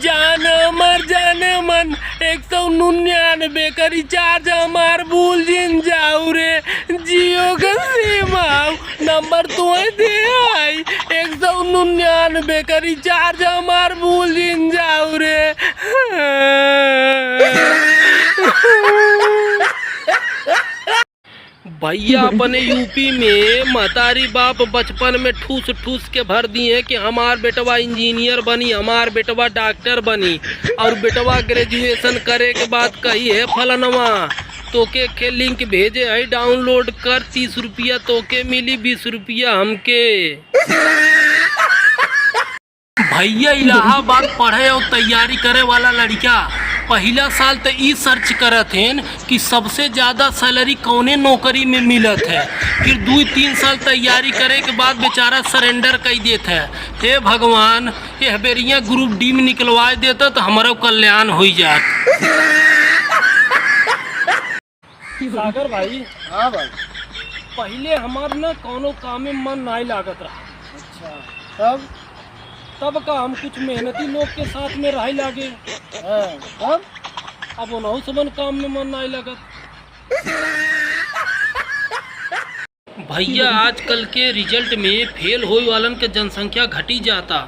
जाने मन 199 का रिचार्ज हमार भूल जिन जाऊ रे। जियो का सिम नंबर तो दे आई 199 का रिचार्ज हमार भूल जिन जाऊ रे। भैया अपने यूपी में महतारी बाप बचपन में ठूस ठूस के भर दिए कि हमार बेटवा इंजीनियर बनी, हमार बेटवा डॉक्टर बनी, और बेटवा ग्रेजुएशन करे के बाद कही है फलनवा तोके के लिंक भेजे है डाउनलोड कर 30 रुपया तोके मिली 20 रुपया हमके। भैया इलाहाबाद पढ़े और तैयारी करे वाला लड़का पहला साल तो ई सर्च करत हैं कि सबसे ज़्यादा सैलरी कौने नौकरी में मिलत है। फिर 2-3 साल तैयारी करे के बाद बेचारा सरेंडर कर देता है। हे भगवान, यह बेरिया ग्रुप डी में निकलवा देता तो हमारा कल्याण हो जात। सागर भाई। हाँ भाई। पहले हमार न कोनो काम में मन नहीं लागत रहा। अच्छा, तब का हम कुछ मेहनती लोग के साथ में रह लागे। अब उन्हों सबन काम में मन नहीं लगत। भैया आजकल के रिजल्ट में फेल होए वालन के जनसंख्या घटी जाता।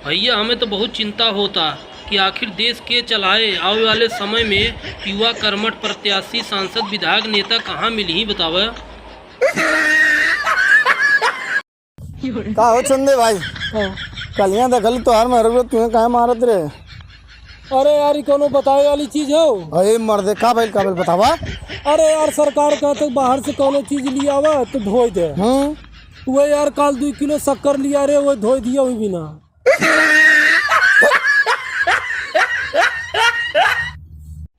भैया हमें तो बहुत चिंता होता कि आखिर देश के चलाए आने वाले समय में युवा कर्मठ प्रत्याशी सांसद विधायक नेता कहाँ मिली ही बतावे। का हो चंदे भाई, कलियां देखल तो हर में तुम्हें कहाँ मारत रे? अरे यार कोनो बताए वाली चीज हो? अरे मर्दे का भाई बतावा। अरे यार सरकार का तो बाहर से कोनो चीज लिया हुआ तो धोई दे। वो यार कल 2 किलो शक्कर लिया रे, वो धोई दिया हुई बिना।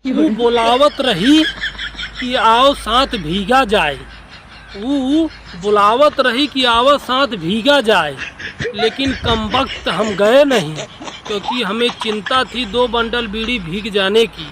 वो बुलावत रही कि आओ साथ भीगा जाए, वो बुलावत रही कि आओ साथ भीगा जाए, लेकिन कमबख्त हम गए नहीं क्योंकि हमें चिंता थी 2 बंडल बीड़ी भीग जाने की।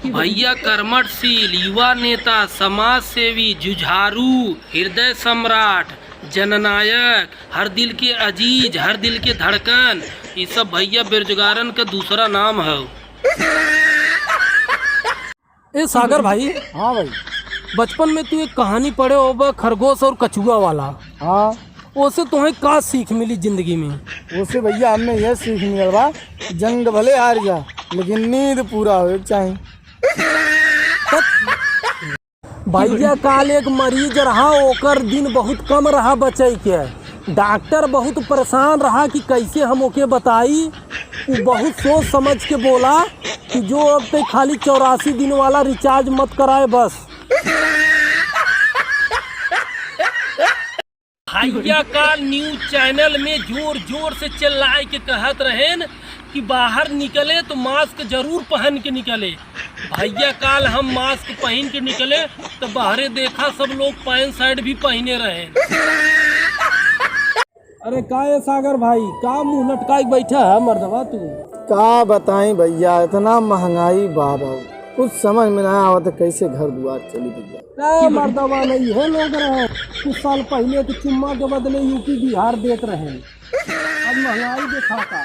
भैया कर्मठशील युवा नेता, समाज सेवी, जुझारू, हृदय सम्राट, जननायक, हर दिल के अजीज, हर दिल के धड़कन, ये सब भैया बेरोजगारन का दूसरा नाम है। ए सागर भाई। हाँ भाई। बचपन में तू एक कहानी पढ़े होगा खरगोश और कछुआ वाला। हाँ। उससे तुम्हें क्या सीख मिली जिंदगी में? उससे भैया हमें यह सीख मिल बा, जंग भले हार जा लेकिन नींद पूरा हो चाहिए। भैया काल एक मरीज रहा, ओकर दिन बहुत कम रहा बचे के। डॉक्टर बहुत परेशान रहा कि कैसे हम ओके बताई। वो बहुत सोच समझ के बोला कि जो अब तक खाली 84 दिन वाला रिचार्ज मत कराए बस। भैया का न्यूज चैनल में जोर जोर से चिल्लाए के कहत रहे कि बाहर निकले तो मास्क जरूर पहन के निकले। भैया काल हम मास्क पहन के निकले तो बाहरे देखा सब लोग पैंट शर्ट भी पहने रहे। अरे का है सागर भाई, का मुंह लटकाई बैठा है मर्दवा तू? का बताएं भैया, इतना महंगाई बाबा, कुछ समझ में नहीं आवत कैसे घर दुआर चली भैया। मर्दवा नहीं है लोग रहे, कुछ साल पहले तो चुम्मा के बदले यूपी बिहार देते रहे, अब महंगाई देखा था।